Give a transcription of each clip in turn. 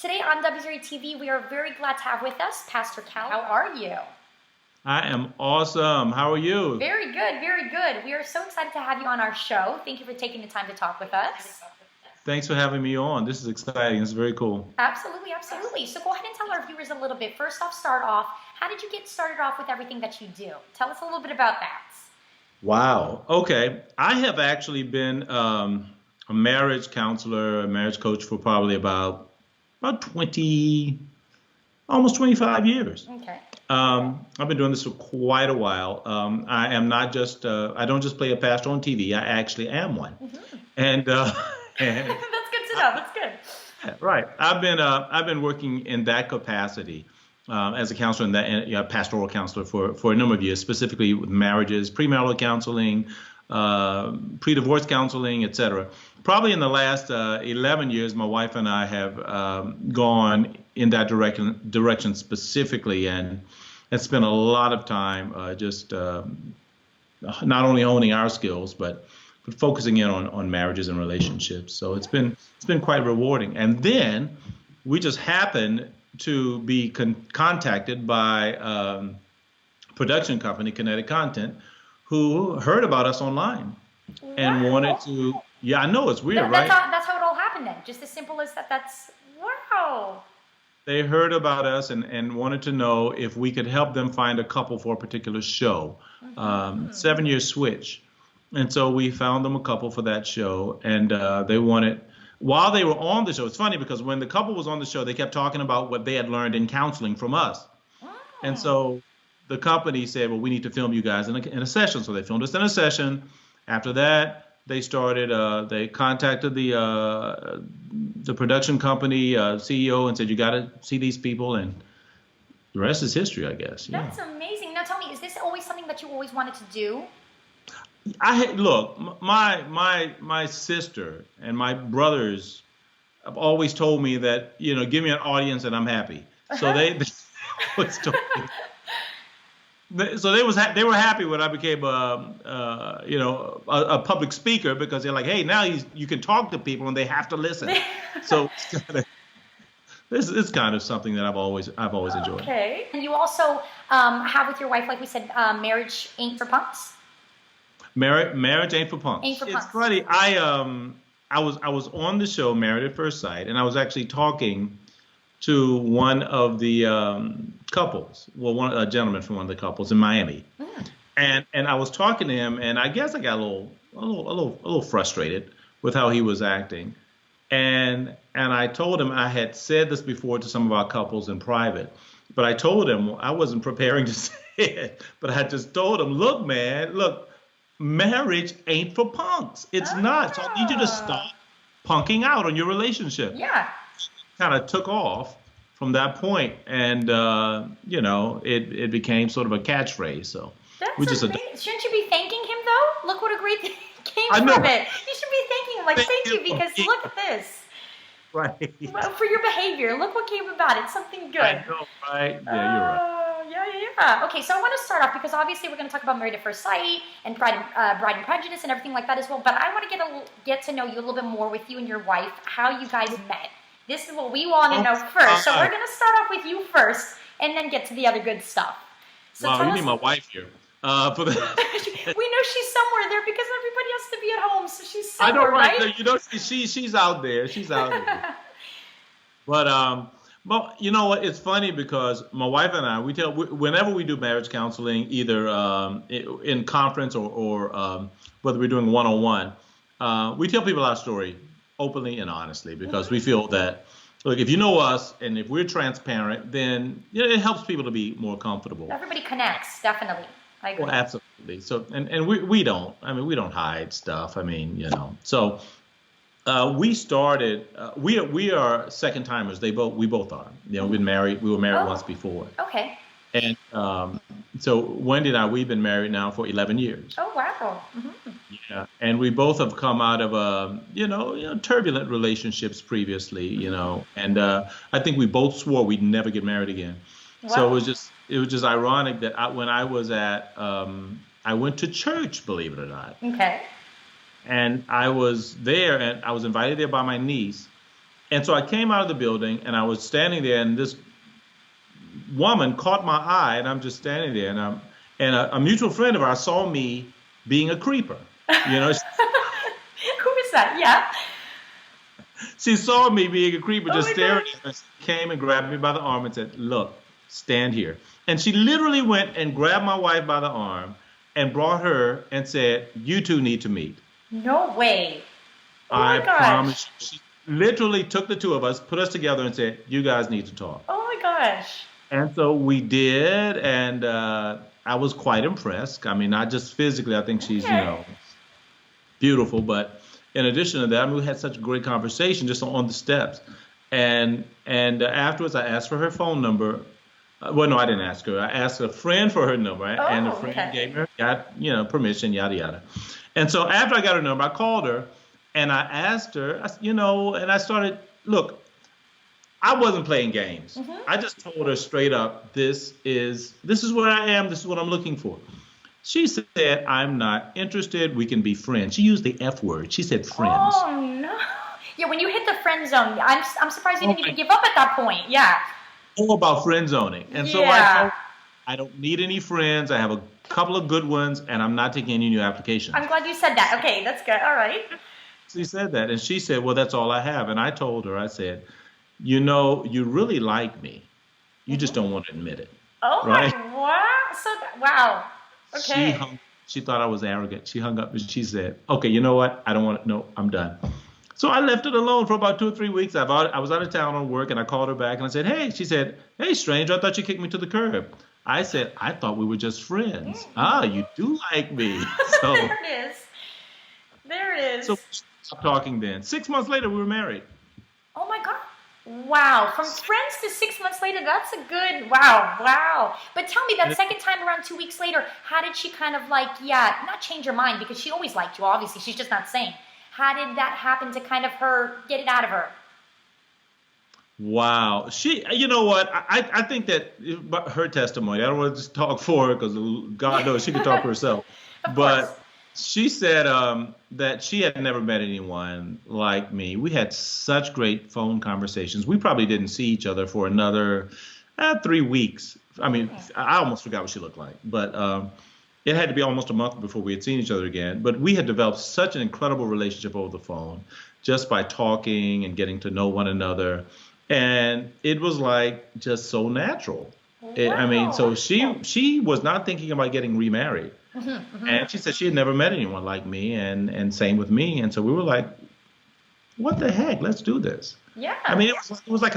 Today on W3 TV, we are very glad to have with us Pastor Cal. How are you? I am awesome. How are you? Very good, very good. We are so excited to have you on our show. Thank you for taking the time to talk with us. Thanks for having me on. This is exciting. It's very cool. Absolutely, absolutely. So go ahead and tell our viewers a little bit. First off, start off. How did you get started off with everything that you do? Tell us a little bit about that. Wow. Okay. I have actually been a marriage counselor, a marriage coach for probably about 20, almost 25 years. Okay. I've been doing this for quite a while. I am not just, I don't just play a pastor on TV. I actually am one. Mm-hmm. And, That's good to know. That's good. right. I've been working in that capacity as a counselor and pastoral counselor for a number of years, specifically with marriages, premarital counseling, pre-divorce counseling, etc. Probably in the last 11 years, my wife and I have gone in that direction specifically, and spent a lot of time just not only honing our skills, but focusing in on marriages and relationships. So it's been quite rewarding. And then we just happened to be contacted by a production company, Kinetic Content, who heard about us online and wanted to. Yeah, I know it's weird, right? That's how it all happened then. Just as simple as that. That's wow. They heard about us and wanted to know if we could help them find a couple for a particular show. 7-year switch. And so we found them a couple for that show, and they wanted, while they were on the show, it's funny because when the couple was on the show, they kept talking about what they had learned in counseling from us. Oh. And so the company said, well, we need to film you guys in a session. So they filmed us in a session. After that, they contacted the production company CEO and said, you got to see these people, and the rest is history, I guess. Yeah. That's amazing. Now tell me, is this always something that you always wanted to do? Look, my sister and my brothers have always told me that, give me an audience and I'm happy. So they always told me. So they were happy when I became a public speaker, because they're like, hey, now you can talk to people and they have to listen. So it's kind of something that I've always enjoyed. Okay. And you also have with your wife, like we said, marriage ain't for punks. Marriage ain't for punks. It's funny. I was on the show Married at First Sight, and I was actually talking to one of the couples. Well, a gentleman from one of the couples in Miami, and I was talking to him, and I guess I got a little frustrated with how he was acting, and I told him I had said this before to some of our couples in private, but I told him I wasn't preparing to say it, but I just told him, look, man, look. Marriage ain't for punks. It's not. So I need you to stop punking out on your relationship. Yeah. Kind of took off from that point, and it became sort of a catchphrase. So that's amazing. Shouldn't you be thanking him though? Look what a great thing came from it. You should be thanking him, like thank you because look at this. Right. For your behavior, look what came about it. Something good. I know, right? Yeah, you're right. Yeah. Okay, so I want to start off because obviously we're going to talk about Married at First Sight and Bride and Prejudice and everything like that as well. But I want to get to know you a little bit more with you and your wife, how you guys met. This is what we want to know first. So we're going to start off with you first and then get to the other good stuff. So wow, you mean my wife here? For the we know she's somewhere there because everybody has to be at home, so she's somewhere, I know, right? She's out there. She's out there. But you know what? It's funny because my wife and I, whenever we do marriage counseling, either in conference or whether we're doing one-on-one, we tell people our story openly and honestly, because we feel that, look, if you know us and if we're transparent, then it helps people to be more comfortable. Everybody connects, definitely. I agree. Well, absolutely. So, and we don't hide stuff. So. We started. We are second timers. We both are. We were married once before. Okay. And so Wendy and we've been married now for 11 years. Oh wow. Mm-hmm. Yeah, and we both have come out of turbulent relationships previously. And I think we both swore we'd never get married again. Wow. So it was just ironic that when I was I went to church, believe it or not. Okay. And I was there, and I was invited there by my niece. And so I came out of the building and I was standing there, and this woman caught my eye, and I'm just standing there, and a mutual friend of ours saw me being a creeper. You know, Who is that? Yeah. she saw me being a creeper, Oh just my staring gosh. at me. She came and grabbed me by the arm and said, "Look, stand here." And she literally went and grabbed my wife by the arm and brought her and said, "You two need to meet." No way. Oh I my gosh. promise you. She literally took the two of us, put us together, and said, "You guys need to talk." Oh my gosh. And so we did, and I was quite impressed. I mean, not just physically, I think she's, Okay. beautiful, but in addition to that, I mean, we had such a great conversation just on the steps. And afterwards, I asked for her phone number. Well, no, I didn't ask her. I asked a friend for her number, and a Oh, friend okay. gave her, got, permission, yada, yada. And so after I got her number, I called her, and I asked her, and I started, look, I wasn't playing games. Mm-hmm. I just told her straight up, this is where I am. This is what I'm looking for. She said, "I'm not interested. We can be friends." She used the F word. She said friends. Oh no. Yeah, when you hit the friend zone, I'm surprised you Oh didn't even my, give up at that point. Yeah. all about friend zoning. And so I Yeah. told her, I don't need any friends. I have a couple of good ones, and I'm not taking any new applications. I'm glad you said that. Okay, that's good. All right. She said that, and she said, "Well, that's all I have." And I told her, I said, "You really like me. You just Mm-hmm. don't want to admit it, Oh my, right?" wow. Wow. She Okay. hung. She thought I was arrogant. She hung up and she said, "Okay, you know what? I don't want to. No, I'm done." So I left it alone for about 2 or 3 weeks. I was out of town on work, and I called her back and I said, "Hey," she said, "Hey, stranger, I thought you kicked me to the curb." I said, "I thought we were just friends." "Ah, Mm-hmm. you do like me." So, There it is. There it so is. we stopped talking then. 6 months later, we were married. Oh my God. Wow. From friends to 6 months later, that's a good, wow, wow. But tell me, that second time around 2 weeks later, how did she kind of like, yeah, not change her mind because she always liked you, obviously. She's just not saying. How did that happen to kind of her get it out of her? Wow. You know what? I think that her testimony, I don't want to just talk for her because God knows she could talk for herself. Of course. But she said that she had never met anyone like me. We had such great phone conversations. We probably didn't see each other for another 3 weeks. I mean, I almost forgot what she looked like. But it had to be almost a month before we had seen each other again. But we had developed such an incredible relationship over the phone just by talking and getting to know one another. And it was like just so natural. I mean, Wow. so she was not thinking about getting remarried. Mm-hmm, mm-hmm. And she said she had never met anyone like me, and same with me. And so we were like, what the heck? Let's do this. I Yeah. mean, it was like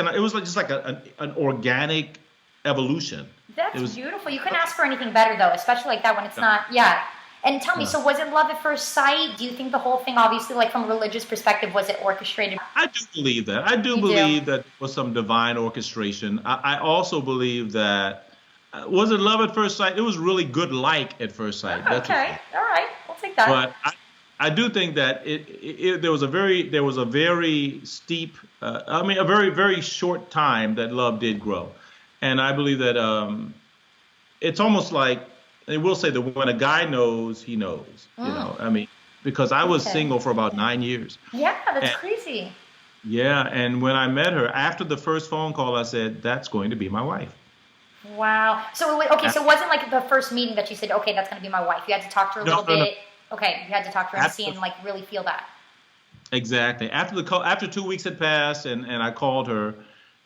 just like an organic evolution. It That's was beautiful. You couldn't ask for anything better, though, especially like that when it's not, yeah. And tell me, uh, so was it love at first sight? Do you think the whole thing, obviously, like from a religious perspective, was it orchestrated? I do believe that. I do You do? believe that there was some divine orchestration. I also believe that was it love at first sight? It was really good like at first sight. Oh, That's what. okay. All right. We'll take that. But I do think that there was a very steep, I mean, a very, very short time that love did grow. And I believe that it's almost like, they will say that when a guy knows, he knows, Mm, I mean, because I was okay. single for about 9 years. Yeah, that's And crazy. yeah, and when I met her, after the first phone call, I said, "That's going to be my wife." Wow. So, okay, so it wasn't like the first meeting that you said, okay, that's going to be my wife. You had to talk to her a No, little no, no. bit. Okay, you had to talk to her and see After, and like really feel that. exactly. After the call, after 2 weeks had passed, and I called her,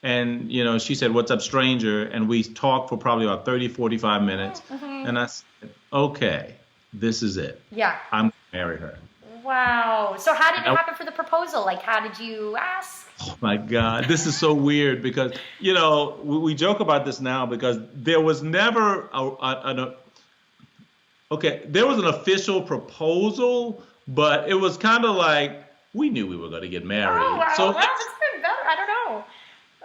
and she said, "What's up, stranger?" And we talked for probably about 30, 45 minutes. Mm-hmm. And I said, "Okay, this is it. Yeah. I'm going to marry her." Wow. So how did And it happen for the proposal? Like, how did you ask? oh my God, this is so weird because, we joke about this now because there was never okay, there was an official proposal, but it was kind of like we knew we were going to get Oh, married. wow. So Wow, that's even better. I don't know.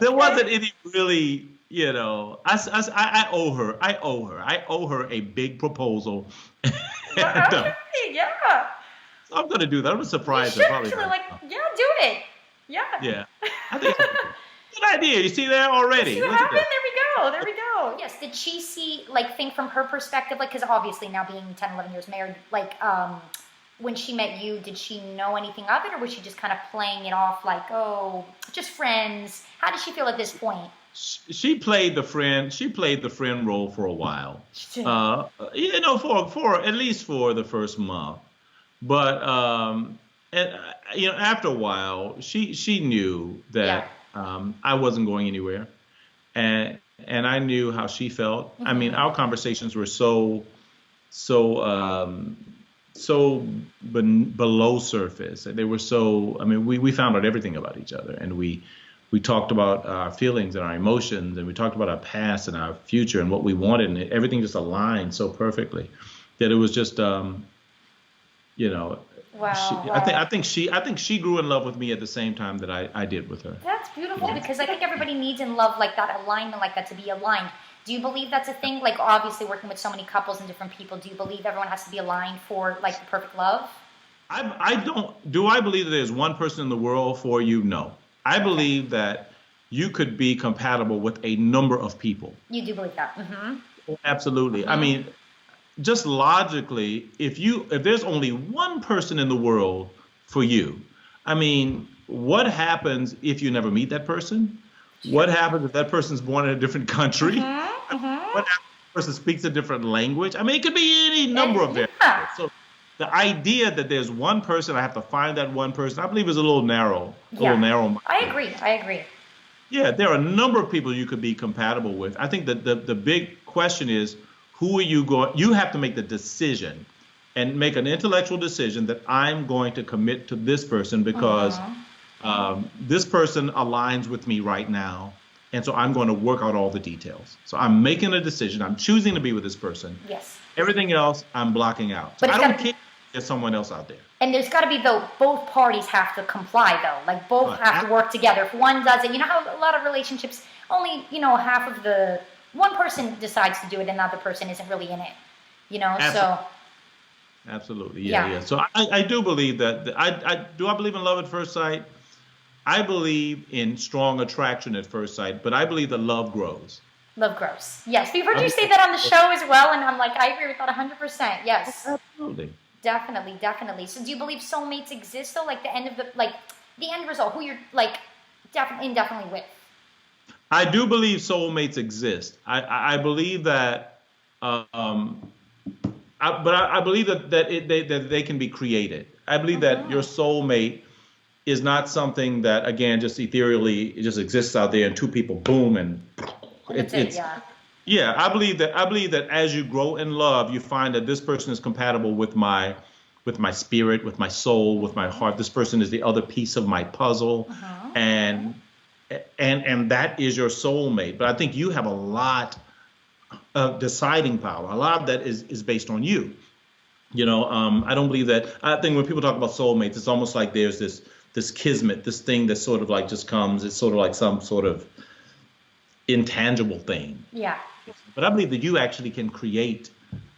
there Okay. wasn't any really, I owe her. I owe her a big proposal. And Well, okay. Yeah. so I'm going to do that. I'm going to You surprise her should probably actually, right like, now. yeah, do it. Yeah. Yeah. I think it's a good idea. You see that You see already? what Look at happened? that. There we go. There we go. Yes. Did she see, like, think from her perspective, like, because obviously now being 10, 11 years married, like, when she met you, did she know anything of it, or was she just kind of playing it off like, oh, just friends? How did she feel at this point? She played the friend. She played the friend role for a while. For at least for the first month. But and, after a while, she knew Yeah. that I wasn't going anywhere, and I knew how she felt. I mean, our conversations were so below surface. They were so. I mean, we found out everything about each other, and we talked about our feelings and our emotions, and we talked about our past and our future and what we wanted, and everything just aligned so perfectly that it was just, Wow. I think she grew in love with me at the same time that I did with her. That's beautiful because I think everybody needs in love like that, alignment like that, to be aligned. Do you believe that's a thing? Like, obviously working with so many couples and different people, do you believe everyone has to be aligned for like the perfect love? I don't. Do I believe that there's one person in the world for you? No. I believe that you could be compatible with a number of people. You do believe that? Absolutely. I mean, just logically, if there's only one person in the world for you, I mean, what happens if you never meet that person? What happens if that person's born in a different country? What happens if the person speaks a different language? I mean, it could be any number of variables. So the idea that there's one person, I have to find that one person, I believe is a little narrow. I agree. Yeah, there are a number of people you could be compatible with. I think that the big question is, who are you going? You have to make the decision and make an intellectual decision that I'm going to commit to this person because this person aligns with me right now. And so I'm going to work out all the details. So I'm making a decision. I'm choosing to be with this person. Yes. Everything else I'm blocking out. So I don't care if there's someone else out there. And there's got to be, though, both parties have to comply, though. Like, both have to work together. If one doesn't, you know how a lot of relationships, only, half of the, one person decides to do it and the other person isn't really in it, so. Absolutely, yeah. So I do believe that, I believe in love at first sight? I believe in strong attraction at first sight, but I believe that love grows. Love grows. Yes, we've heard you say that on the show as well, and I'm like, I agree with that 100%. Yes. Absolutely. Definitely. So do you believe soulmates exist, though? Like the end result, who you're, like, definitely with? I do believe soulmates exist. I believe that, but I believe that they can be created. I believe that your soulmate is not something that, again, just ethereally, it just exists out there and two people, boom, and yeah. I believe that as you grow in love, you find that this person is compatible with my spirit, with my soul, with my heart. This person is the other piece of my puzzle, and that is your soulmate. But I think you have a lot of deciding power. A lot of that is based on you. I don't believe that. I think when people talk about soulmates, it's almost like there's this kismet, this thing that sort of like just comes. It's sort of like some sort of intangible thing. Yeah. But I believe that you actually can create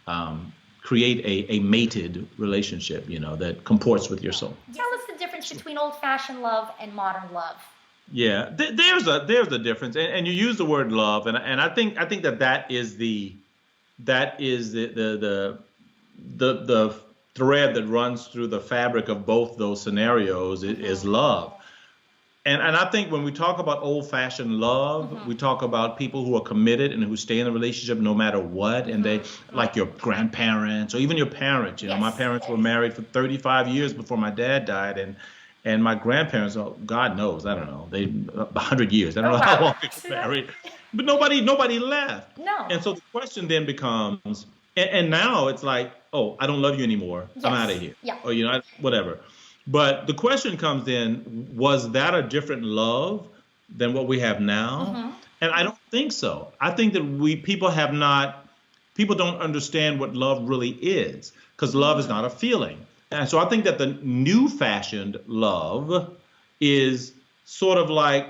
a mated relationship, that comports with your soul. Tell us the difference between old-fashioned love and modern love. Yeah, there's a difference, and you use the word love, and I think that is the thread that runs through the fabric of both those scenarios is love. And I think when we talk about old-fashioned love, we talk about people who are committed and who stay in a relationship no matter what, and they, like your grandparents or even your parents. My parents were married for 35 years before my dad died, and my grandparents, God knows, I don't know, 100 years. I don't know how long they were married, but nobody left. No. And so the question then becomes, and now it's like, oh, I don't love you anymore. I'm out of here. Yeah. Or whatever. But the question comes in, was that a different love than what we have now? And I don't think so. I think that people don't understand what love really is, because love is not a feeling. And so I think that the new fashioned love is sort of like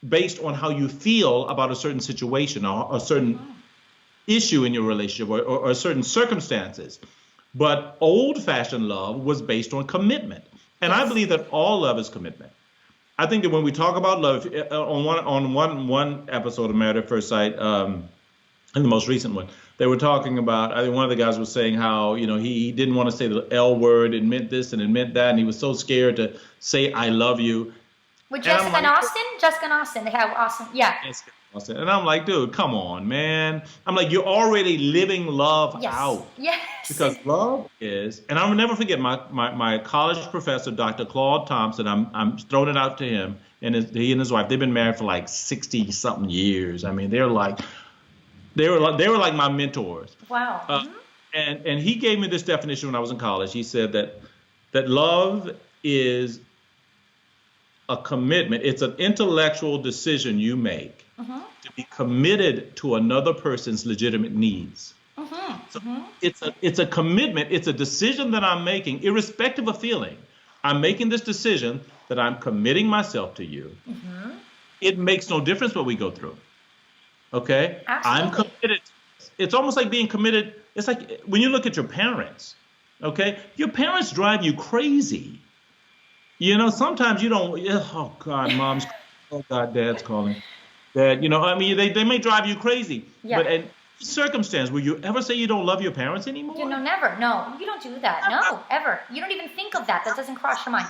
based on how you feel about a certain situation or a certain issue in your relationship or certain circumstances. But old fashioned love was based on commitment. And I believe that all love is commitment. I think that when we talk about love, on one episode of Married at First Sight, and the most recent one, they were talking about, I think one of the guys was saying how, he didn't want to say the L word. It meant this and it meant that. And he was so scared to say, I love you. With And I'm Jessica and like, Austin? Jessica and Austin. They have Austin. Yeah. and I'm like, dude, come on, man. I'm like, you're already living love Yes. out. Yes. Because love is, and I'll never forget my college professor, Dr. Claude Thompson. I'm throwing it out to him, and he and his wife. They've been married for like 60 something years. I mean, they were like my mentors. Wow. And he gave me this definition when I was in college. He said that love is a commitment. It's an intellectual decision you make to be committed to another person's legitimate needs. So it's a commitment. It's a decision that I'm making, irrespective of feeling. I'm making this decision that I'm committing myself to you. It makes no difference what we go through. Okay? Absolutely. I'm committed. It's almost like being committed. It's like when you look at your parents. Okay? Your parents drive you crazy. Sometimes you don't. Oh God, mom's. Oh God, dad's calling. Dad, I mean, they may drive you crazy. Yeah. But in circumstance, will you ever say you don't love your parents anymore? Never. No, you don't do that. No, ever. You don't even think of that. That doesn't cross your mind.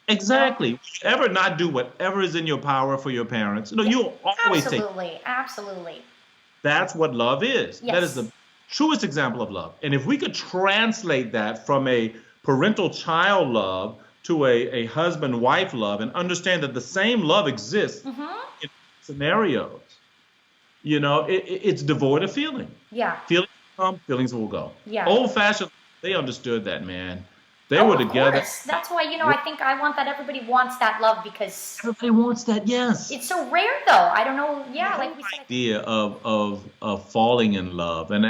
Exactly. Will you ever not do whatever is in your power for your parents? You'll always say. Absolutely. That's what love is. Yes. That is the truest example of love. And if we could translate that from a parental-child love to a husband-wife love and understand that the same love exists in scenarios, it's devoid of feeling. Yeah. Feelings come, feelings will go. Yeah. Old-fashioned, they understood that, man. They Oh, were of together. course. That's why, I think I want that. Everybody wants that love because Everybody wants that, yes. it's so rare, though. I don't know. Yeah, like we said. Idea of falling in love, and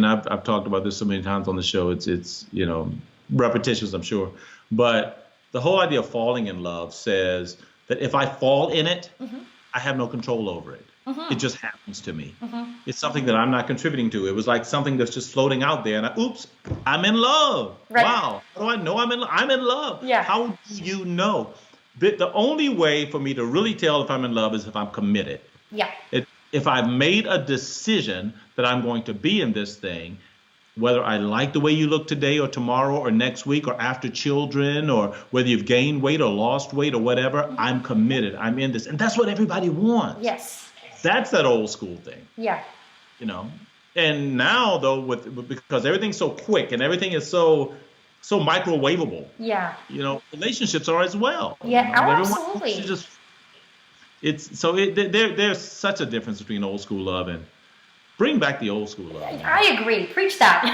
I've talked about this so many times on the show. It's repetitious, I'm sure, but the whole idea of falling in love says that if I fall in it, I have no control over it. It just happens to me. It's something that I'm not contributing to. It was like something that's just floating out there, and I'm in love. Right. Wow, how do I know I'm in love? I'm in love. Yeah. How do you know? The only way for me to really tell if I'm in love is if I'm committed. Yeah. If I've made a decision that I'm going to be in this thing, whether I like the way you look today or tomorrow or next week or after children or whether you've gained weight or lost weight or whatever, I'm committed. I'm in this. And that's what everybody wants. Yes. That's that old school thing. Yeah. And now, though, because everything's so quick and everything is so microwavable. Yeah. Relationships are as well. Yeah. Absolutely. There's such a difference between old school love and bring back the old school love. I agree. Preach that.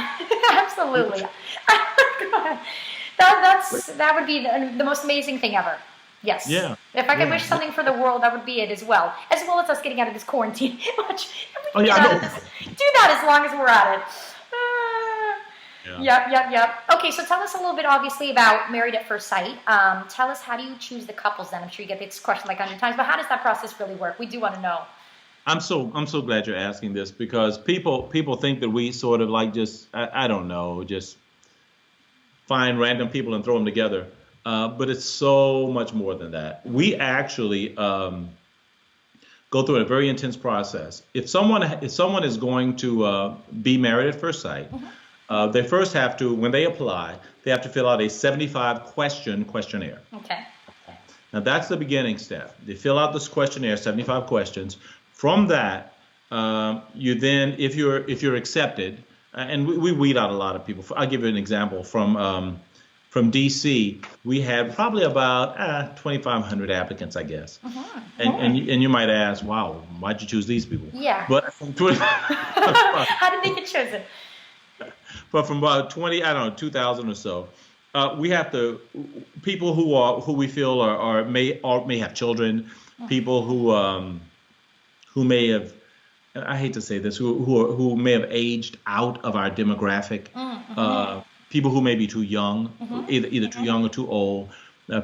Absolutely. That would be the most amazing thing ever. Yes. Yeah. If I could wish something for the world, that would be it as well as us getting out of this quarantine. Do that as long as we're at it. Yep. Okay, so tell us a little bit, obviously, about Married at First Sight. Tell us, how do you choose the couples then? I'm sure you get this question like 100 times, but how does that process really work? We do want to know. I'm so glad you're asking this because people think that we sort of like just, I don't know, just find random people and throw them together. But it's so much more than that. We actually go through a very intense process. If someone is going to be married at first sight, they first have to, when they apply, they have to fill out a 75-question questionnaire. Okay. Now that's the beginning step. They fill out this questionnaire, 75 questions. From that, you then, if you're accepted, and we weed out a lot of people. I'll give you an example from D.C., we had probably about 2,500 applicants, I guess. And you might ask, wow, why'd you choose these people? Yeah. But how did they get chosen? But from about 2,000 or so, we have people who we feel may have children, people who may have, I hate to say this, who may have aged out of our demographic. People who may be too young, either too young or too old,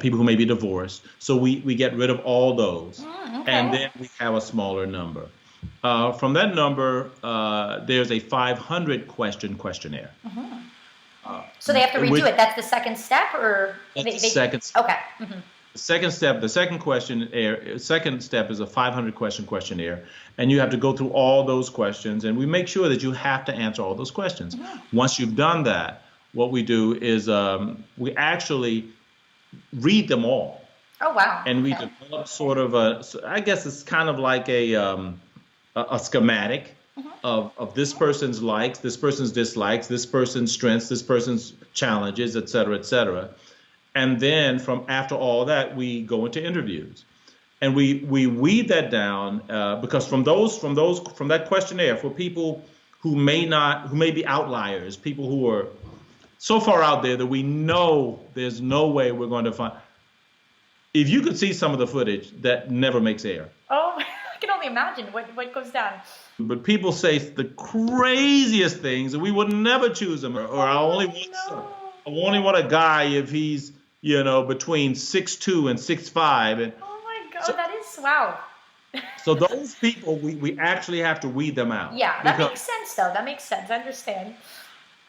people who may be divorced. So we get rid of all those, and then we have a smaller number. From that number, there's a 500-question questionnaire. So they have to redo it. That's the second step, or second step. Okay. The second step is a 500 question questionnaire, and you have to go through all those questions, and we make sure that you have to answer all those questions. Once you've done that, what we do is we actually read them all. Oh, wow. And we develop sort of I guess it's kind of like a schematic of this person's likes, this person's dislikes, this person's strengths, this person's challenges, et cetera, et cetera. And then from after all that, we go into interviews, and we weed that down because from that questionnaire, for people who may be outliers, people who are so far out there that we know there's no way we're going to find. If you could see some of the footage, that never makes air. Oh, I can only imagine what goes down. But people say the craziest things, and we would never choose them. Or I only want a guy if he's between 6'2" and 6'5". And oh my God, that is wow. So those people, we actually have to weed them out. Yeah, that makes sense though. That makes sense. I understand.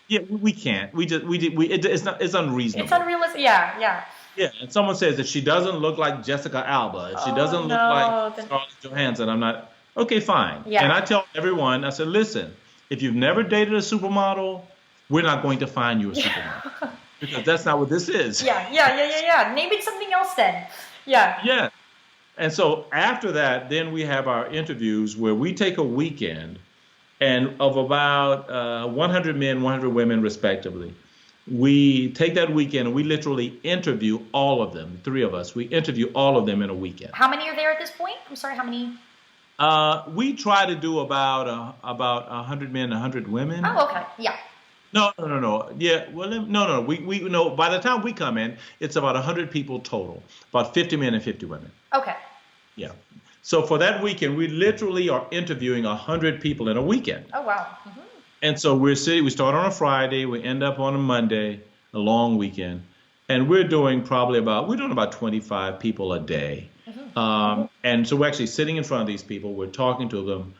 Yeah, we can't. It's unreasonable. It's unrealistic. Yeah, yeah. Yeah, and someone says that she doesn't look like Jessica Alba, if she doesn't look like Scarlett Johansson, I'm not, okay, fine. Yeah. And I tell everyone, I said, listen, if you've never dated a supermodel, we're not going to find you a supermodel. Because that's not what this is. Yeah. Name it something else then. Yeah. Yeah. And so after that, then we have our interviews where we take a weekend, and of about 100 men, 100 women respectively. We take that weekend and we literally interview all of them, 3 of us. We interview all of them in a weekend. How many are there at this point? I'm sorry, how many? We try to do about 100 men, 100 women. Oh, okay. Yeah. No. Yeah, well, no. We know by the time we come in, it's about 100 people total, about 50 men and 50 women. Okay. Yeah. So for that weekend, we literally are interviewing 100 people in a weekend. Oh, wow. Mm-hmm. And so we start on a Friday, we end up on a Monday, a long weekend, and we're doing about 25 people a day. Mm-hmm. And so we're actually sitting in front of these people, we're talking to them,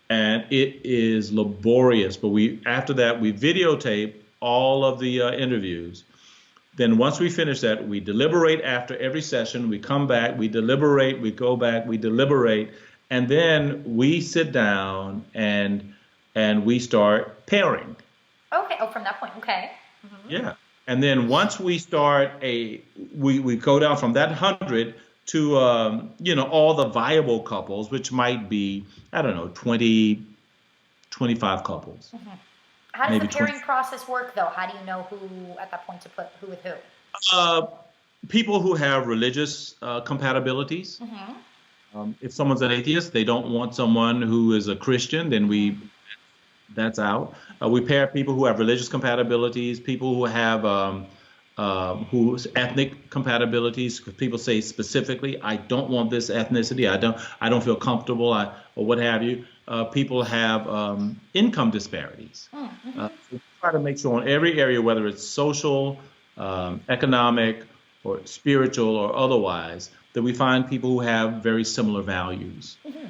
and it is laborious. But after that, we videotape all of the interviews. Then once we finish that, we deliberate after every session. We come back, we deliberate, we go back, we deliberate, and then we sit down and we start pairing. Okay. Oh, from that point. Okay. Mm-hmm. Yeah. And then once we start we go down from that 100 to, all the viable couples, which might be, 20, 25 couples. Mm-hmm. How does the pairing process work, though? How do you know who, at that point, to put who with who? People who have religious compatibilities. Mm-hmm. If someone's an atheist, they don't want someone who is a Christian, then that's out. We pair people who have religious compatibilities, people who have whose ethnic compatibilities. Because people say specifically, I don't want this ethnicity. I don't feel comfortable, or what have you. People have income disparities. Mm-hmm. We try to make sure in every area, whether it's social, economic, or spiritual, or otherwise, that we find people who have very similar values. Mm-hmm.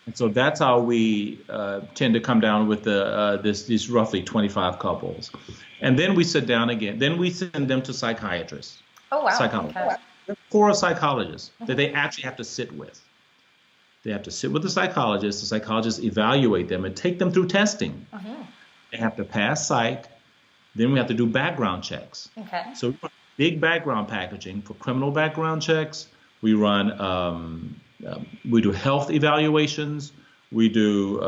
And so that's how we tend to come down with these roughly 25 couples. And then we sit down again. Then we send them to psychiatrists. Oh, wow. Psychologists. Okay. 4 psychologists that they actually have to sit with. They have to sit with the psychologist. The psychologists evaluate them and take them through testing. Mm-hmm. They have to pass psych. Then we have to do background checks. Okay. So we run big background packaging for criminal background checks. We run, we do health evaluations. We do,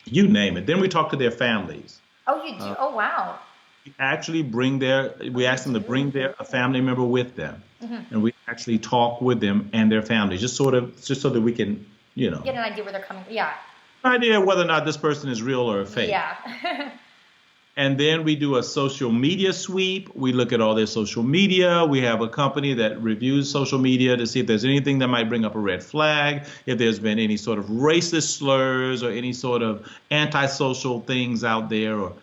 you name it. Then we talk to their families. Oh, you do? Oh, wow. We actually we ask them to bring a family member with them. Mm-hmm. And we actually talk with them and their families, just so that we can, get an idea where they're coming. Yeah. An idea whether or not this person is real or fake. Yeah. And then we do a social media sweep. We look at all their social media. We have a company that reviews social media to see if there's anything that might bring up a red flag, if there's been any sort of racist slurs or any sort of antisocial things out there. Or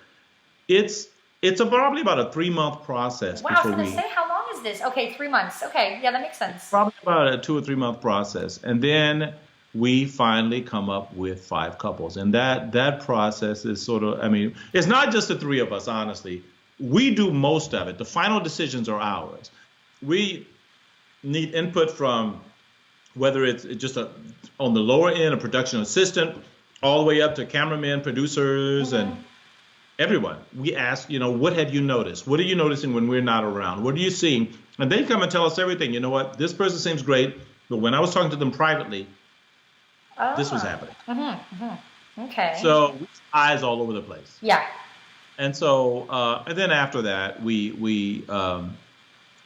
it's probably about a 3-month process. Wow, I was going to say, how long is this? Okay, 3 months. Okay, yeah, that makes sense. Probably about a 2 or 3 month process. And then we finally come up with 5 couples. And that process is sort of, it's not just the 3 of us, honestly. We do most of it. The final decisions are ours. need input from whether it's just on the lower end, a production assistant, all the way up to cameramen, producers, and everyone. We ask, what have you noticed? What are you noticing when we're not around? What are you seeing? And they come and tell us everything. You know what? This person seems great, but when I was talking to them privately, this was happening. Okay. So eyes all over the place. Yeah. And so, and then after that, we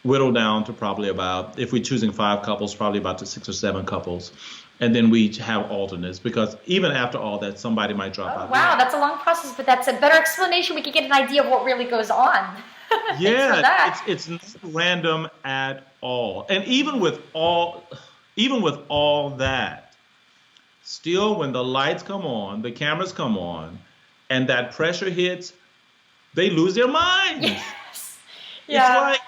whittle down to probably about, if we're choosing 5 couples, probably about to 6 or 7 couples. And then we have alternates, because even after all that, somebody might drop out. Wow, that's a long process, but that's a better explanation. We can get an idea of what really goes on. Yeah, it's not random at all. And even with all that, still when the lights come on, the cameras come on, and that pressure hits, they lose their minds. Yes. Yeah. It's like,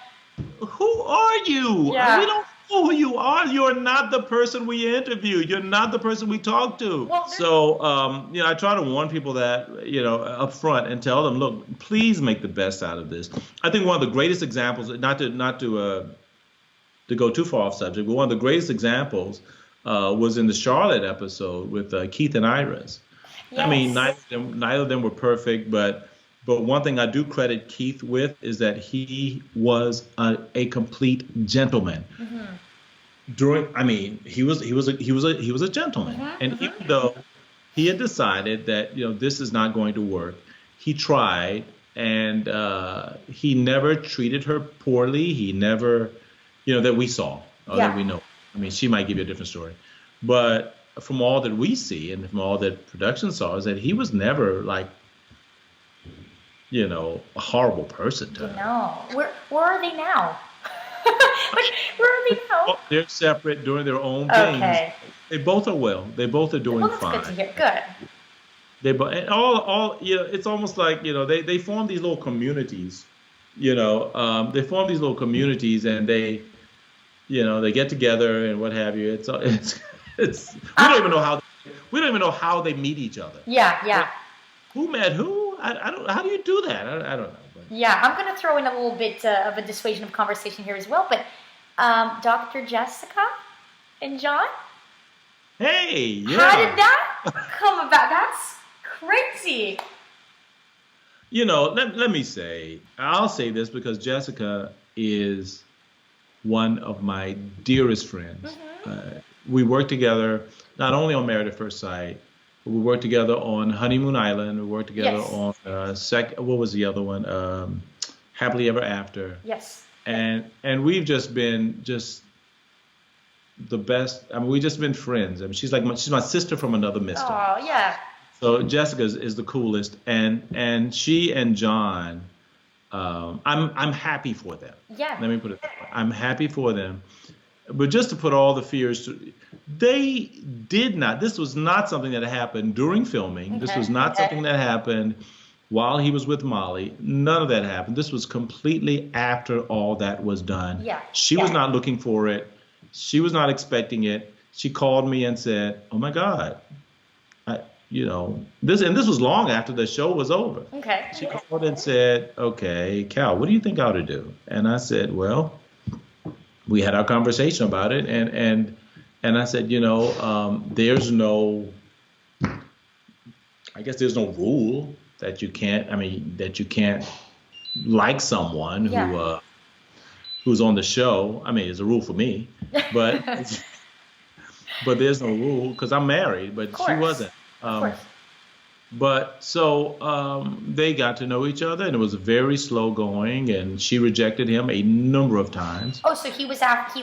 who are you? Yeah. We don't know who you are. You're not the person we interview. You're not the person we talk to. Well, so, I try to warn people that, up front, and tell them, look, please make the best out of this. I think one of the greatest examples, not to go too far off subject, but one of the greatest examples was in the Charlotte episode with Keith and Iris. Yes. I mean, neither of them were perfect, but one thing I do credit Keith with is that he was a complete gentleman. He was a gentleman, and even though he had decided that this is not going to work, he tried, and he never treated her poorly. He never, that we saw, or that we know. I mean, she might give you a different story, but from all that we see and from all that production saw, is that he was never like, a horrible person to her. No. Where are they now? Where are they now? They're separate, doing their own things. Okay. They both are well. They both are doing that's fine. Good to hear. Good. They both, and all it's almost like, they form these little communities. They form these little communities, and they get together and what have you. It's we don't even know how they meet each other. Yeah. Like, who met who? I don't. How do you do that? I don't know. But. Yeah, I'm going to throw in a little bit of a dissuasion of conversation here as well. But Dr. Jessica and John? Hey, yeah. How did that come about? That's crazy. Let me say, I'll say this because Jessica is one of my dearest friends. We work together not only on Married at First Sight, but we worked together on Honeymoon Island. We worked together on what was the other one? Happily Ever After. Yes. And we've just been the best. I mean, we've just been friends. I mean, she's my sister from another mister. Oh yeah. So Jessica is the coolest, and she and John, I'm happy for them. Yeah. Let me put it that way. I'm happy for them. But just to put all the fears to, they did not. This was not something that happened during filming. Okay. This was not something that happened while he was with Molly. None of that happened. This was completely after all that was done. Yeah. She was not looking for it. She was not expecting it. She called me and said, "Oh my God, this." And this was long after the show was over. Okay. She called and said, "Okay, Cal, what do you think I ought to do?" And I said, "Well." We had our conversation about it, and I said, there's no, I guess there's no rule that you can't like someone who's on the show. I mean, it's a rule for me, but but there's no rule because I'm married, but she wasn't. Of course. But so they got to know each other, and it was very slow going, and she rejected him a number of times. Oh, so he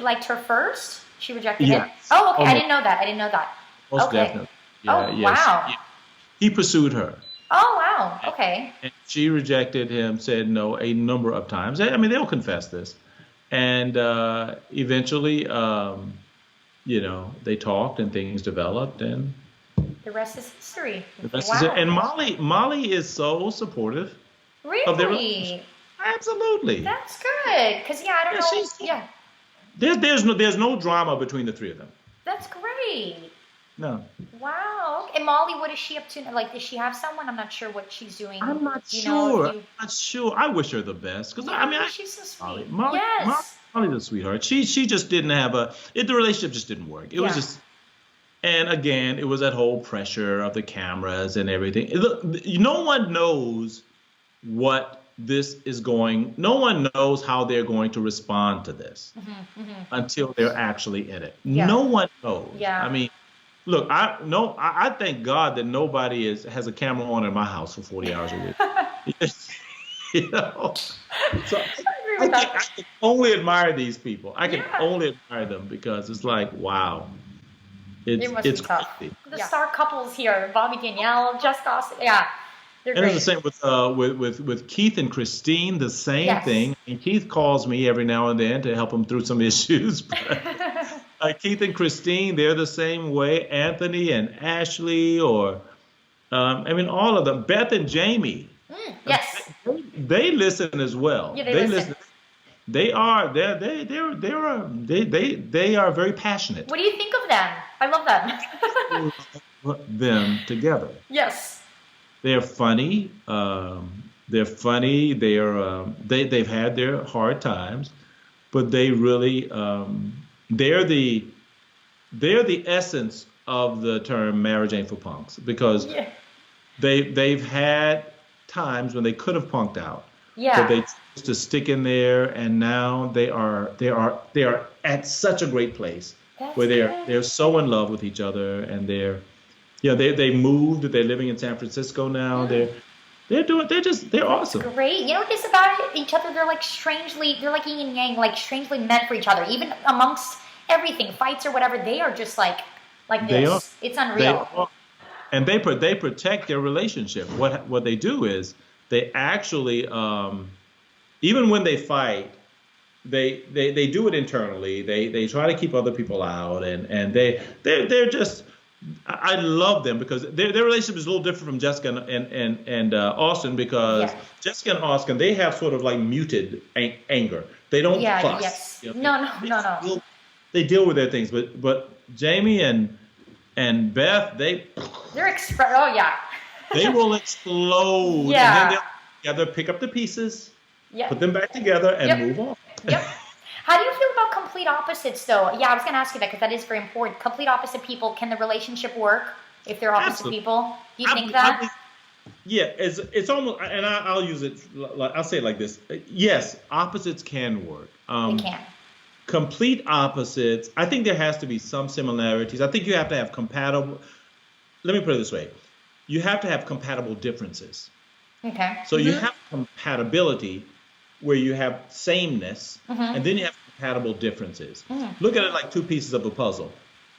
liked her first? She rejected him? Yes. Oh, okay. I didn't know that. Most definitely. Yeah, wow. Yeah. He pursued her. Oh, wow. Okay. And she rejected him, said no a number of times. I mean, they'll confess this. And eventually, they talked and things developed, and the rest is history. The rest is it. And Molly is so supportive. Really? Of their relationship. Absolutely. That's good. Because I don't know. There's no drama between the three of them. That's great. No. Wow. And Molly, what is she up to? Like, does she have someone? I'm not sure what she's doing. I'm not sure. I'm not sure. I wish her the best because she's so sweet. Yes. Molly's a sweetheart. She just didn't have the relationship just didn't work. It was just, and again, it was that whole pressure of the cameras and everything. Look, no one knows what this is going. No one knows how they're going to respond to this until they're actually in it. Yeah. No one knows. Yeah. I mean, look, I thank God that nobody has a camera on in my house for 40 hours a week. You know, so I can only admire these people. I can only admire them because it's like, wow, it's tough. Crazy. The star couples here: Bobby Danielle, Jessica Austin. Yeah, they're great. And it's the same with Keith and Christine. The same thing. And Keith calls me every now and then to help him through some issues. But, Keith and Christine, they're the same way. Anthony and Ashley, or I mean, all of them. Beth and Jamie. Yes. They listen as well. Yeah, they listen. They are very passionate. What do you think of them? I love them. Them together. Yes. They're funny. They're funny. They've had their hard times, but they really they're the essence of the term "marriage ain't for punks" because they've had times when they could have punked out, but they chose to stick in there, and now they are at such a great place where they're so in love with each other, and they moved. They're living in San Francisco now. They're awesome. That's great. You know what it is about each other? They're like yin and yang, like strangely meant for each other. Even amongst everything, fights or whatever, they are just like this. It's unreal. And they protect their relationship. What they do is they actually, even when they fight, they do it internally. They try to keep other people out, and they're just. I love them because their relationship is a little different from Jessica and Austin, because Jessica and Austin, they have sort of like muted anger. They don't fuss. Yes. You know, no. They deal with their things, but Jamie and Beth, they will explode. Yeah. And then they'll together pick up the pieces, put them back together, and move on. Yep. How do you feel about complete opposites, though? Yeah, I was going to ask you that because that is very important. Complete opposite people, can the relationship work if they're opposite Absolutely. People? Do you think that? It's almost, and I'll use it. I'll say it like this. Yes, opposites can work. They can. Complete opposites, I think there has to be some similarities. I think you have to have compatible. Let me put it this way: you have to have compatible differences. Okay. So you have compatibility where you have sameness, and then you have compatible differences. Look at it like two pieces of a puzzle.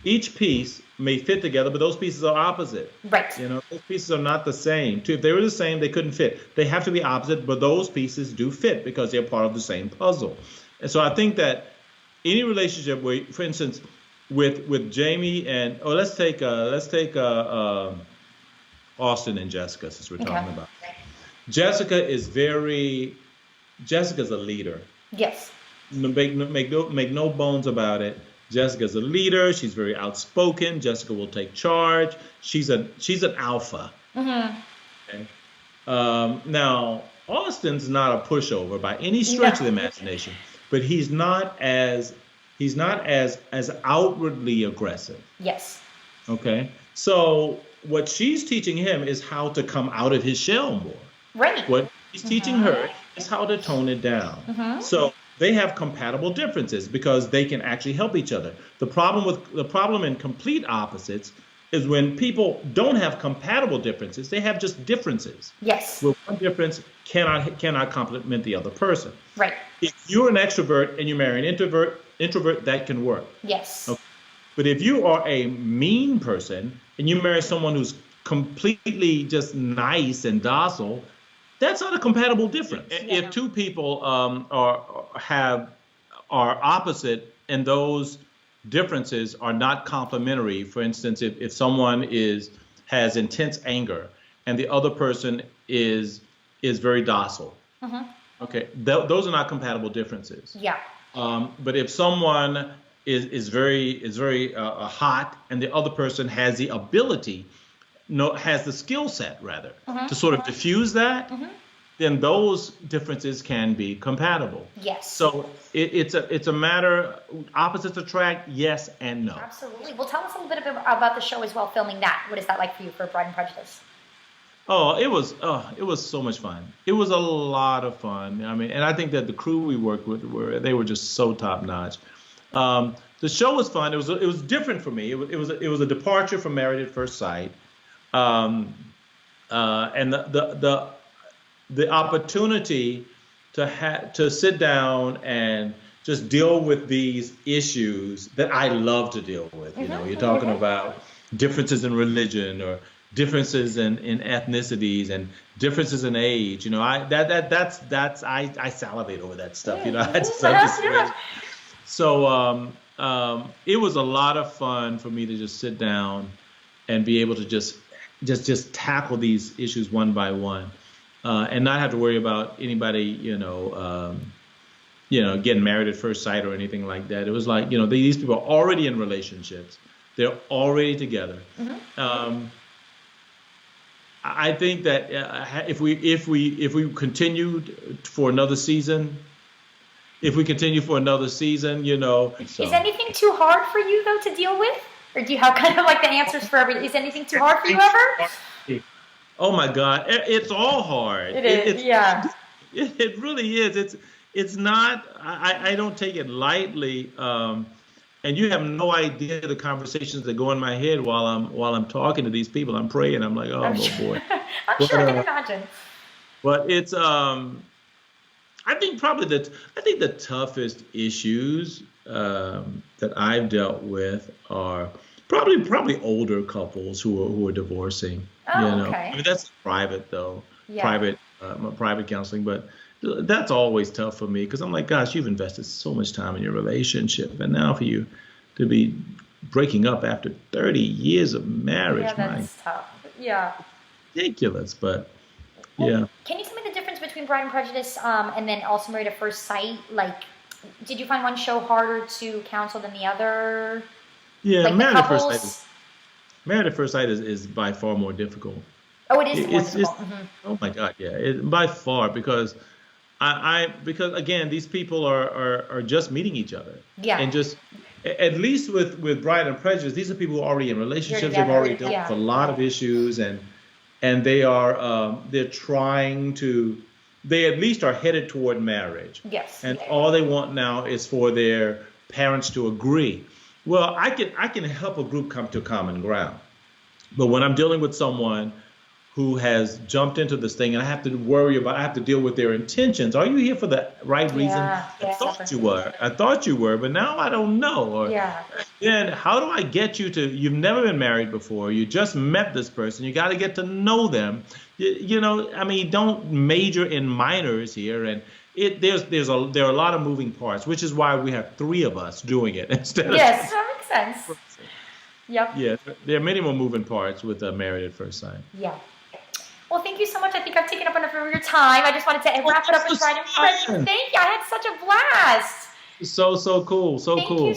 Each piece may fit together, but those pieces are opposite. Right. You know, those pieces are not the same. If they were the same, they couldn't fit. They have to be opposite, but those pieces do fit because they're part of the same puzzle. And so I think that any relationship where, for instance, with Jamie and let's take Austin and Jessica, since we're talking about. Jessica's a leader. Yes. Make no bones about it. Jessica's a leader. She's very outspoken. Jessica will take charge. She's an alpha. Okay? Now, Austin's not a pushover by any stretch of the imagination, but he's not as outwardly aggressive. Yes. Okay. So what she's teaching him is how to come out of his shell more. Right. What he's teaching her is how to tone it down. So they have compatible differences because they can actually help each other. The problem in complete opposites is when people don't have compatible differences, they have just differences. Yes. Where one difference cannot complement the other person. Right. If you're an extrovert and you marry an introvert, that can work. Yes. Okay. But if you are a mean person and you marry someone who's completely just nice and docile, that's not a compatible difference. If two people are opposite and those differences are not complementary, for instance, if someone has intense anger and the other person is very docile, okay, those are not compatible differences. Yeah. But if someone is very hot and the other person has the ability, has the skill set rather to sort of diffuse that, then those differences can be compatible. Yes. So it's a matter, opposites attract, yes and no. Absolutely. Well, tell us a little bit about the show as well, filming that. What is that like for you for Pride and Prejudice? Oh, it was so much fun. It was a lot of fun. I mean, and I think that the crew we worked with were just so top notch. The show was fun. It was different for me. It was a departure from Married at First Sight, and the opportunity to sit down and just deal with these issues that I love to deal with. You know, you're talking about differences in religion or differences in ethnicities and differences in age. You know, I salivate over that stuff. You know, so it was a lot of fun for me to just sit down and be able to just tackle these issues one by one, and not have to worry about anybody, getting married at first sight or anything like that. It was like, these people are already in relationships. They're already together. I think that if we continued for another season, so. Is anything too hard for you though to deal with, or do you have kind of like the answers for everything? Is anything too hard for you ever? Oh my God, it's all hard. It is, yeah. It really is. It's not. I don't take it lightly. And you have no idea the conversations that go in my head while I'm talking to these people. I'm praying. I'm like, oh boy. I'm sure I can imagine. But it's I think the toughest issues that I've dealt with are probably older couples who are divorcing. Oh, okay. I mean, that's private though. Yeah. Private counseling, but that's always tough for me because I'm like, gosh, you've invested so much time in your relationship, and now for you to be breaking up after 30 years of marriage, yeah, that's tough. Yeah. Ridiculous, but yeah. Can you tell me the difference between Pride and Prejudice and then also Married at First Sight? Like, did you find one show harder to counsel than the other? Yeah, like Married at First Sight is by far more difficult. Oh, it is more difficult. Oh my God, yeah, by far because because again, these people are just meeting each other. Yeah. And just at least with Pride and Prejudice, these are people who are already in relationships. They've already dealt with a lot of issues, and they're trying to. They at least are headed toward marriage. Yes. And all they want now is for their parents to agree. Well, I can help a group come to common ground, but when I'm dealing with someone who has jumped into this thing, and I have to deal with their intentions. Are you here for the right reason? I thought you were, but now I don't know. Then how do I get you to, you've never been married before, you just met this person, you got to get to know them. I mean, don't major in minors here, and there are a lot of moving parts, which is why we have three of us doing it instead of. Yes, that makes sense. Yep. Yeah, there are many more moving parts with Married at First Sight. Yeah. Well, thank you so much. I think I've taken up enough of your time. I just wanted to wrap it up with Pride and Prejudice. Thank you. I had such a blast. So cool. So cool.